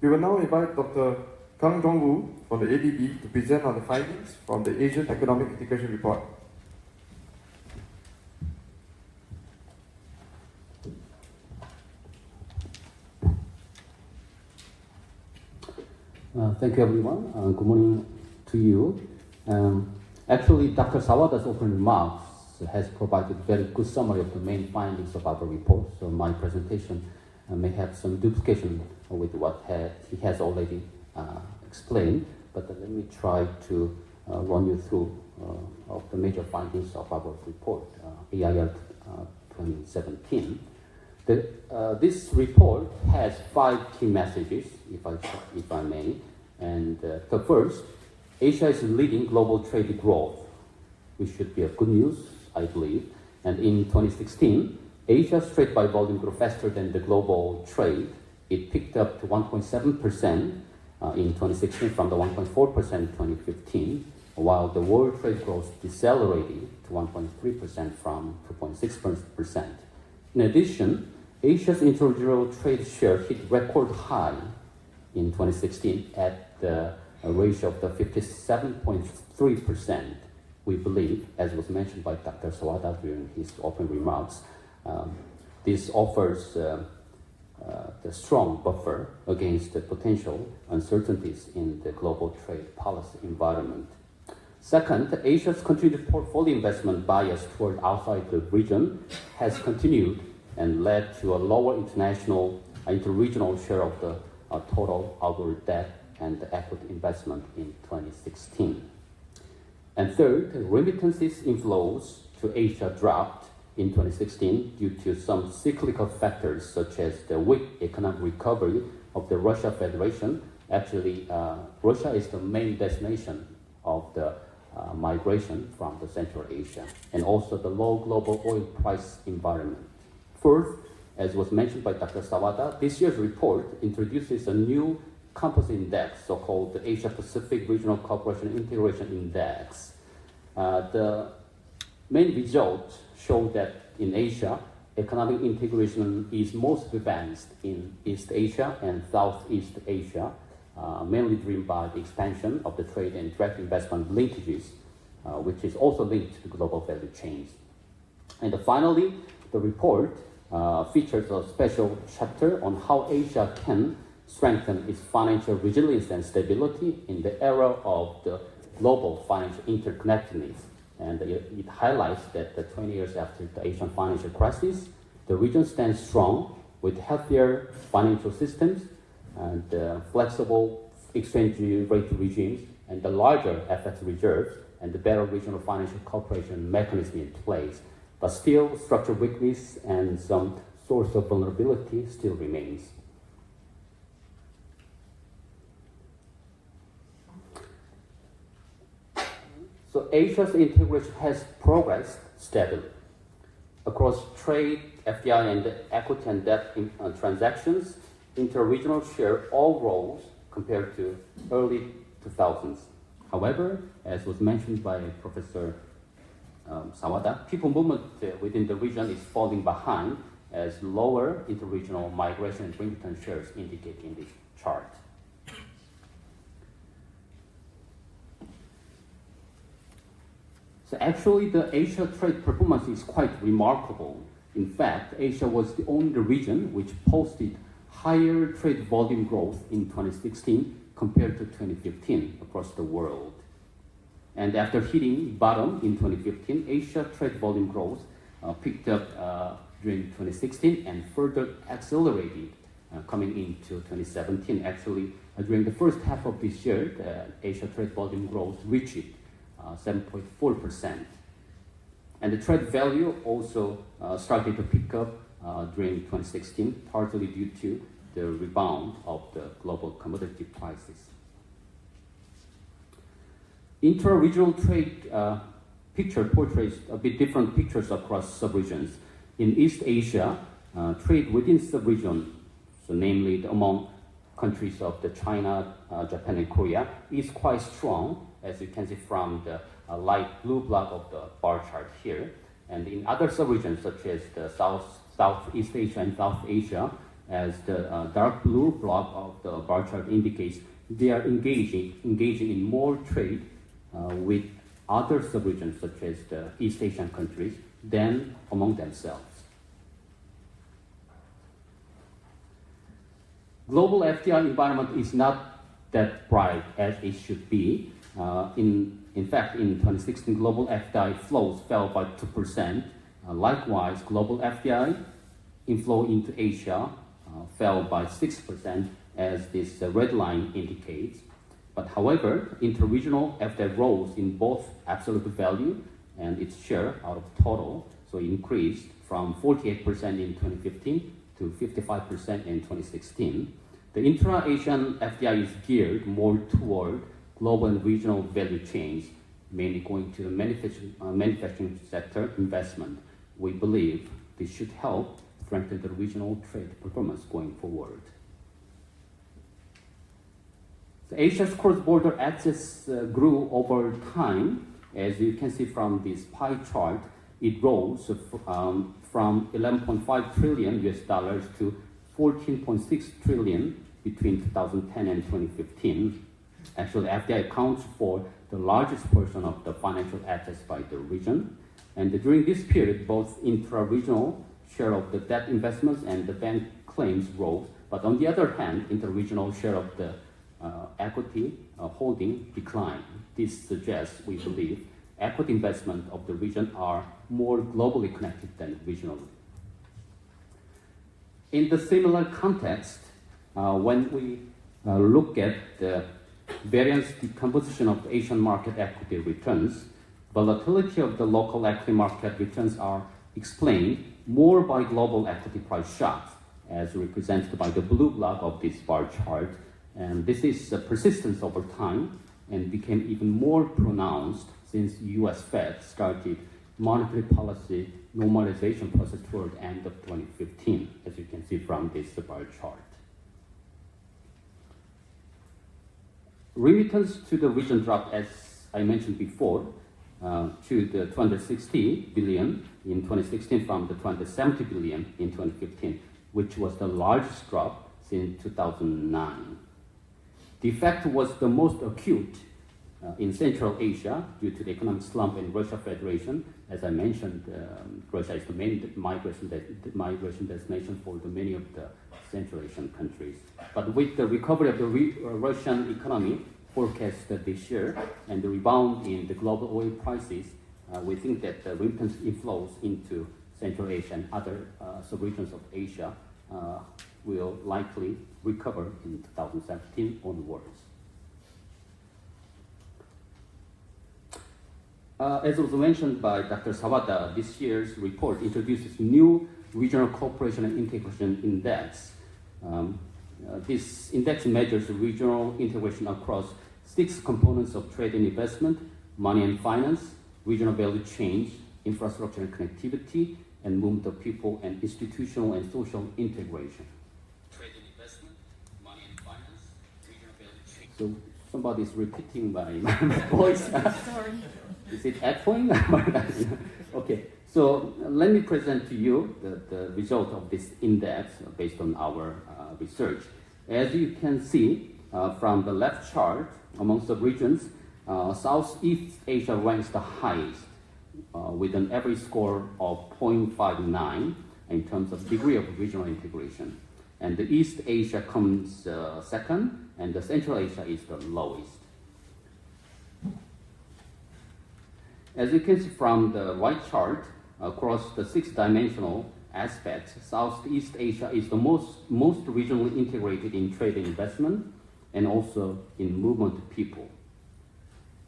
We will now invite Dr. Kang from the ADB to present on the findings from the Asian Economic Integration Report. Thank you, everyone. Good morning to you. Actually, Dr. Sawada's opening remarks has provided a very good summary of the main findings of our report. So my presentation may have some duplication with what he has already explained, but let me try to run you through of the major findings of our report, AEIR 2017. This report has 5 key messages, if I may. And the first, Asia is leading global trade growth, which should be a good news, I believe. And in 2016, Asia's trade by volume grew faster than the global trade. It picked up to 1.7% in 2016 from the 1.4% in 2015, while the world trade growth decelerated to 1.3% from 2.6%. In addition, Asia's interregional trade share hit record high in 2016 at the ratio of the 57.3%. We believe, as was mentioned by Dr. Sawada during his opening remarks, this offers the strong buffer against the potential uncertainties in the global trade policy environment. Second, Asia's continued portfolio investment bias toward outside the region has continued and led to a lower interregional share of the total outward debt and equity investment in 2016. And third, remittances inflows to Asia dropped in 2016 due to some cyclical factors such as the weak economic recovery of the Russia Federation. Actually, Russia is the main destination of the migration from the Central Asia, and also the low global oil price environment. Fourth, as was mentioned by Dr. Sawada, this year's report introduces a new composite index, so-called the Asia-Pacific Regional Cooperation Integration Index. The main results show that in Asia, economic integration is most advanced in East Asia and Southeast Asia, mainly driven by the expansion of the trade and direct investment linkages, which is also linked to the global value chains. And finally, the report features a special chapter on how Asia can strengthen its financial resilience and stability in the era of the global financial interconnectedness. And it highlights that the 20 years after the Asian financial crisis, the region stands strong with healthier financial systems and flexible exchange rate regimes and the larger FX reserves and the better regional financial cooperation mechanism in place. But still, structural weakness and some source of vulnerability still remains. So Asia's integration has progressed steadily. Across trade, FDI, and equity and debt transactions, interregional share all rose compared to early 2000s. However, as was mentioned by Professor Sawada, people movement within the region is falling behind as lower interregional migration and remittance shares indicate in this chart. So actually, the Asia trade performance is quite remarkable. In fact, Asia was the only region which posted higher trade volume growth in 2016 compared to 2015 across the world. And after hitting bottom in 2015, Asia trade volume growth picked up during 2016 and further accelerated coming into 2017. Actually, during the first half of this year, the Asia trade volume growth reached 7.4%. And the trade value also started to pick up during 2016, partly due to the rebound of the global commodity prices. Intra-regional trade picture portrays a bit different pictures across sub-regions. In East Asia, trade within sub-region, so namely among countries of the China, Japan, and Korea, is quite strong, as you can see from the light blue block of the bar chart here. And in other sub-regions, such as the Southeast Asia and South Asia, As the dark blue block of the bar chart indicates, they are engaging in more trade with other sub-regions such as the East Asian countries than among themselves. Global FDI environment is not that bright as it should be. In fact, in 2016, global FDI flows fell by 2%. Likewise, global FDI inflow into Asia fell by 6%, as this red line indicates. But however, interregional FDI rose in both absolute value and its share out of total, so it increased from 48% in 2015 to 55% in 2016. The intra-Asian FDI is geared more toward global and regional value chains, mainly going to the manufacturing sector investment. We believe this should help strengthen the regional trade performance going forward. So Asia's cross-border access grew over time. As you can see from this pie chart, it rose from 11.5 trillion US dollars to 14.6 trillion between 2010 and 2015. Actually, FDI accounts for the largest portion of the financial assets by the region. And during this period, both intra-regional share of the debt investments and the bank claims rose. But on the other hand, interregional share of the equity holding declined. This suggests, we believe, equity investment of the region are more globally connected than regionally. In the similar context, when we look at the variance decomposition of the Asian market equity returns, volatility of the local equity market returns are explained more by global equity price shocks, as represented by the blue block of this bar chart. And this is persistence over time and became even more pronounced since US Fed started monetary policy normalization process toward the end of 2015, as you can see from this bar chart. Remittance to the region dropped, as I mentioned before, to the 260 billion in 2016 from the 270 billion in 2015, which was the largest drop since 2009. The effect was the most acute in Central Asia due to the economic slump in Russia Federation. As I mentioned, Russia is the main migration destination for many of the Central Asian countries. But with the recovery of the Russian economy forecasted this year and the rebound in the global oil prices, we think that the remittance inflows into Central Asia and other sub-regions of Asia will likely recover in 2017 onwards. As was mentioned by Dr. Sawada, this year's report introduces new regional cooperation and integration index. This index measures regional integration across 6 components of trade and investment, money and finance, regional value chains, infrastructure and connectivity, and movement of people and institutional and social integration. Trade and investment, money and finance, regional value chains. So somebody's repeating my voice. Sorry. Is it echoing? Okay, so let me present to you the result of this index based on our research. As you can see from the left chart, among sub-regions, Southeast Asia ranks the highest with an average score of 0.59 in terms of degree of regional integration. And the East Asia comes second, and the Central Asia is the lowest. As you can see from the right chart, across the 6-dimensional aspects, Southeast Asia is the most regionally integrated in trade and investment, and also in movement of people.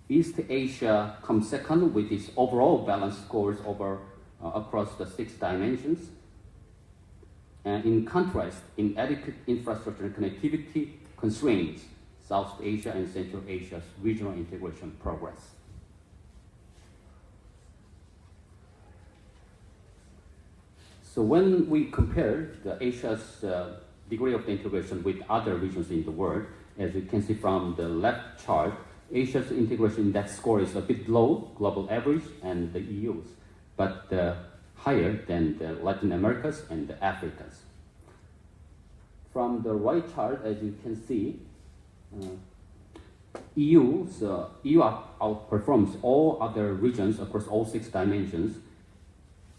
East Asia comes second with its overall balance scores across the 6 dimensions. And in contrast, inadequate infrastructure and connectivity constrains South Asia and Central Asia's regional integration progress. So when we compare Asia's degree of integration with other regions in the world, as you can see from the left chart, Asia's integration index score is a bit low, global average, and the EU's, but higher than the Latin Americas and the Africas. From the right chart, as you can see, EU outperforms all other regions across all 6 dimensions.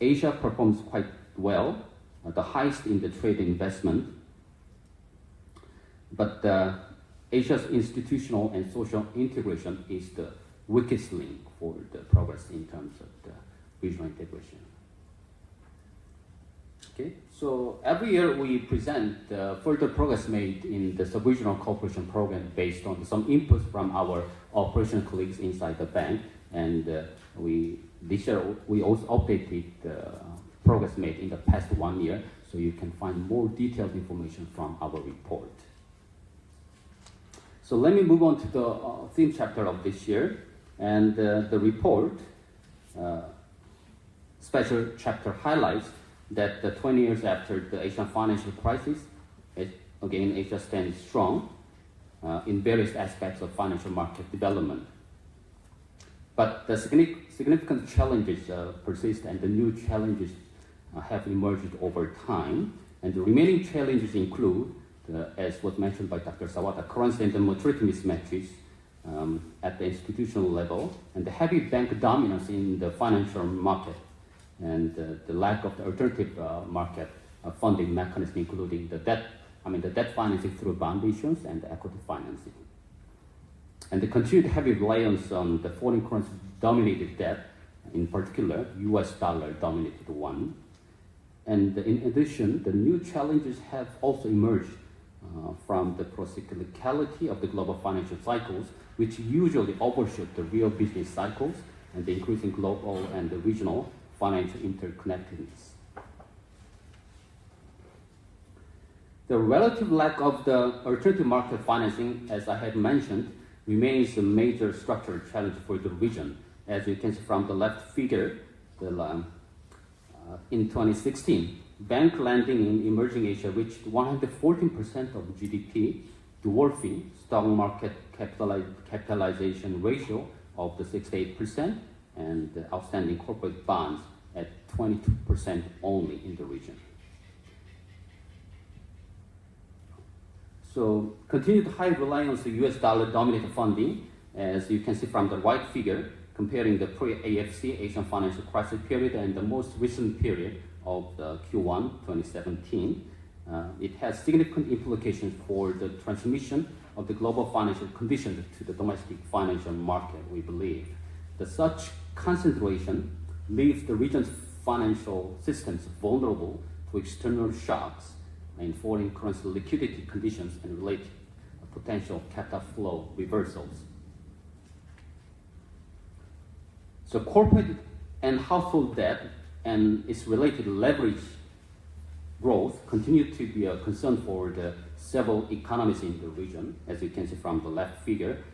Asia performs quite well, the highest in the trade investment. But Asia's institutional and social integration is the weakest link for the progress in terms of the regional integration. Okay, so every year we present further progress made in the sub-regional cooperation program based on some inputs from our operational colleagues inside the bank, and this year we also updated the progress made in the past 1 year, so you can find more detailed information from our report. So let me move on to the theme chapter of this year, and the report special chapter highlights that 20 years after the Asian financial crisis, again, Asia stands strong in various aspects of financial market development. But the significant challenges persist, and the new challenges have emerged over time. And the remaining challenges include, as was mentioned by Dr. Sawada, currency and the maturity mismatches at the institutional level, and the heavy bank dominance in the financial market, and the lack of the alternative market funding mechanism, including the debt financing through bond issuance and the equity financing. And the continued heavy reliance on the foreign currency dominated debt, in particular US dollar dominated one. And in addition, the new challenges have also emerged from the procyclicality of the global financial cycles, which usually overshoot the real business cycles, and the increasing global and the regional financial interconnectedness. The relative lack of the alternative market financing, as I had mentioned, remains a major structural challenge for the region. As you can see from the left figure, in 2016, bank lending in emerging Asia reached 114% of GDP, dwarfing stock market capitalization ratio of the 68% and the outstanding corporate bonds at 22% only in the region. So continued high reliance on US dollar dominated funding, as you can see from the right figure, comparing the pre-AFC Asian financial crisis period and the most recent period of the Q1 2017, it has significant implications for the transmission of the global financial conditions to the domestic financial market, we believe. Such concentration leaves the region's financial systems vulnerable to external shocks in foreign currency liquidity conditions and related potential capital flow reversals. So corporate and household debt and its related leverage growth continue to be a concern for the several economies in the region, as you can see from the left figure.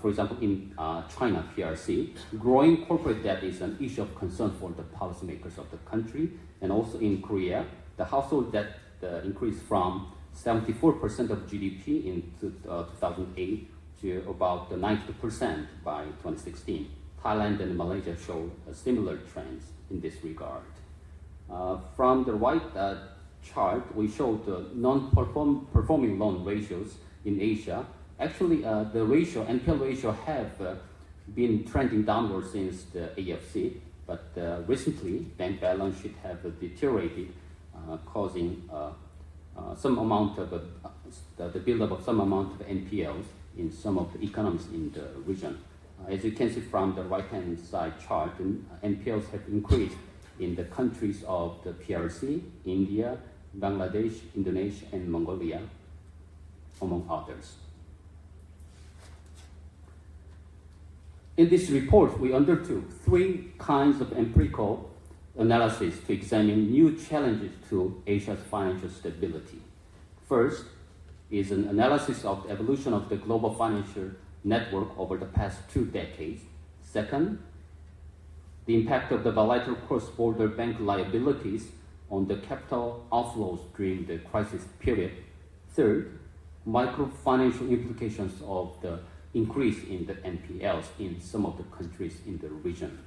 For example, in China PRC, growing corporate debt is an issue of concern for the policymakers of the country. And also in Korea, the household debt increased from 74% of GDP in 2008 to about 90% by 2016. Thailand and Malaysia show similar trends in this regard. From the right chart, we show the non-performing loan ratios in Asia. Actually, the NPL ratio have been trending downward since the AFC, but recently bank balance sheet have deteriorated, causing some amount of the buildup of some amount of NPLs in some of the economies in the region. As you can see from the right-hand side chart, NPLs have increased in the countries of the PRC, India, Bangladesh, Indonesia, and Mongolia, among others. In this report, we undertook 3 kinds of empirical analysis to examine new challenges to Asia's financial stability. First is an analysis of the evolution of the global financial network over the past 2 decades. Second, the impact of the bilateral cross-border bank liabilities on the capital outflows during the crisis period. Third, microfinancial implications of the increase in the NPLs in some of the countries in the region.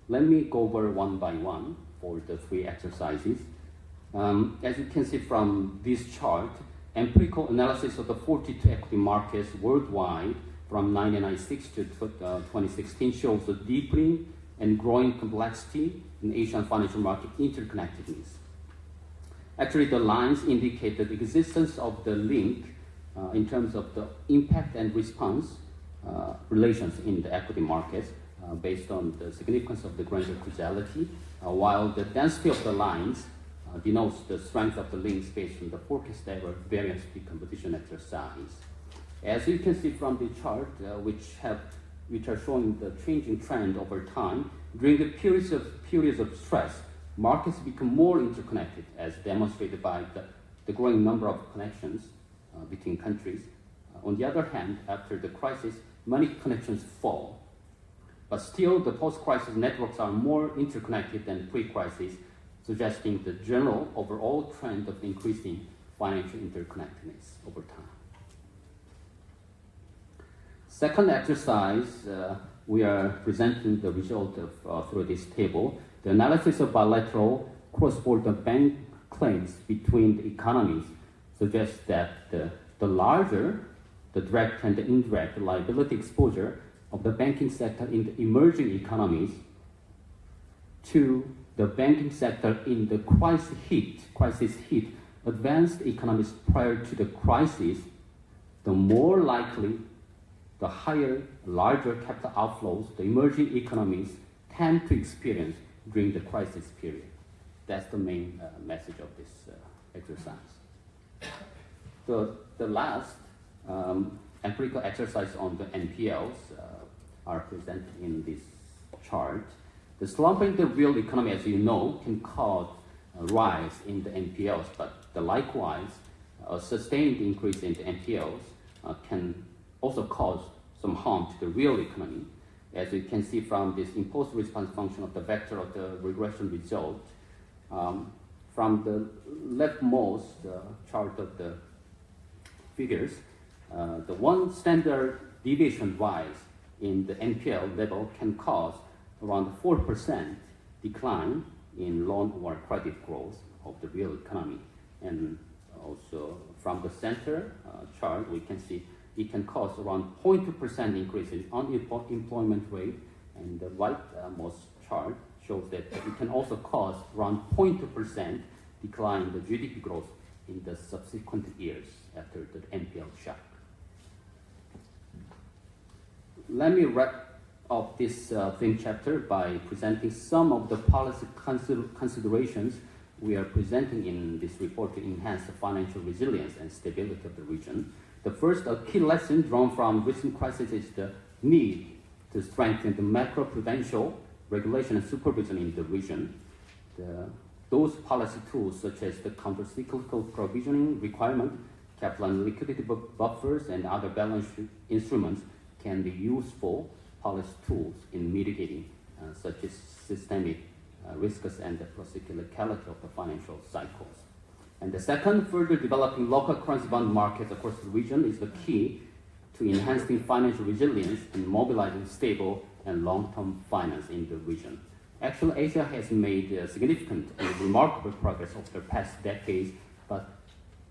Let me go over one by one for the 3 exercises. As you can see from this chart, empirical analysis of the 42 equity markets worldwide from 1996 to 2016 shows a deepening and growing complexity in Asian financial market interconnectedness. Actually, the lines indicate the existence of the link in terms of the impact and response relations in the equity markets based on the significance of the granular causality, while the density of the lines denotes the strength of the links based on the forecast error variance decomposition exercise. As you can see from the chart, which are showing the changing trend over time, during the periods of stress, markets become more interconnected, as demonstrated by the growing number of connections between countries. On the other hand, after the crisis, many connections fall. But still, the post-crisis networks are more interconnected than pre-crisis, suggesting the general overall trend of increasing financial interconnectedness over time. Second exercise, we are presenting the result of through this table. The analysis of bilateral cross-border bank claims between the economies suggests that the larger the direct and the indirect liability exposure of the banking sector in the emerging economies to the banking sector in the crisis hit advanced economies prior to the crisis, the more likely, the higher, larger capital outflows the emerging economies tend to experience during the crisis period. That's the main message of this exercise. The last empirical exercise on the NPLs are presented in this chart. The slump in the real economy, as you know, can cause a rise in the NPLs, but likewise, a sustained increase in the NPLs can also cause some harm to the real economy. As you can see from this impulse response function of the vector of the regression result, from the leftmost chart of the figures, the one standard deviation rise in the NPL level can cause around 4% decline in loan or credit growth of the real economy. And also from the center chart, we can see it can cause around 0.2% increase in unemployment rate, and the rightmost chart shows that it can also cause around 0.2% decline in the GDP growth in the subsequent years after the NPL shock. Let me wrap up this theme chapter by presenting some of the policy considerations we are presenting in this report to enhance the financial resilience and stability of the region. The first key lesson drawn from recent crisis is the need to strengthen the macro-prudential regulation and supervision in the region. Those policy tools such as the counter-cyclical provisioning requirement, capital and liquidity buffers, and other balance sheet instruments can be useful policy tools in mitigating such as systemic risks and the procyclicality of the financial cycles. And the second, further developing local currency bond markets across the region is the key to enhancing financial resilience and mobilizing stable and long-term finance in the region. Actually, Asia has made significant and remarkable progress over the past decades, but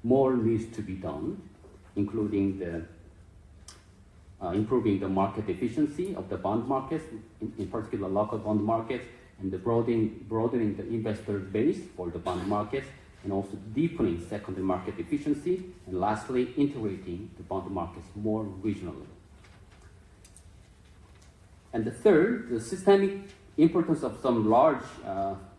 more needs to be done, including the improving the market efficiency of the bond markets, in particular local bond markets, and the broadening the investor base for the bond markets, and also deepening secondary market efficiency, and lastly, integrating the bond markets more regionally. And the third, the systemic importance of some large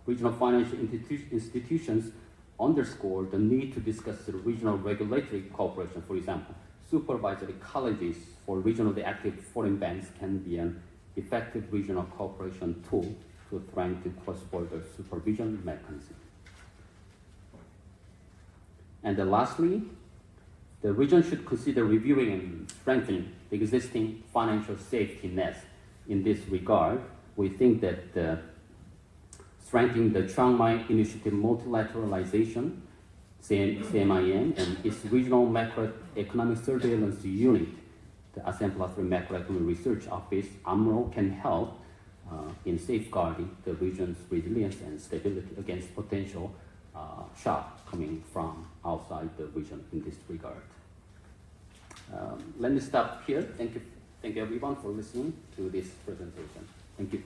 regional financial institutions underscore the need to discuss the regional regulatory cooperation. For example, supervisory colleges for regionally active foreign banks can be an effective regional cooperation tool to strengthen cross-border supervision mechanism. And then lastly, the region should consider reviewing and strengthening the existing financial safety nets. In this regard, we think that strengthening the Chiang Mai Initiative multilateralization, CMIM, and its regional macroeconomic surveillance unit, the ASEAN Plus 3 Macroeconomic Research Office, AMRO, can help in safeguarding the region's resilience and stability against potential shock coming from outside the region in this regard. Let me stop here. Thank you everyone for listening to this presentation. Thank you.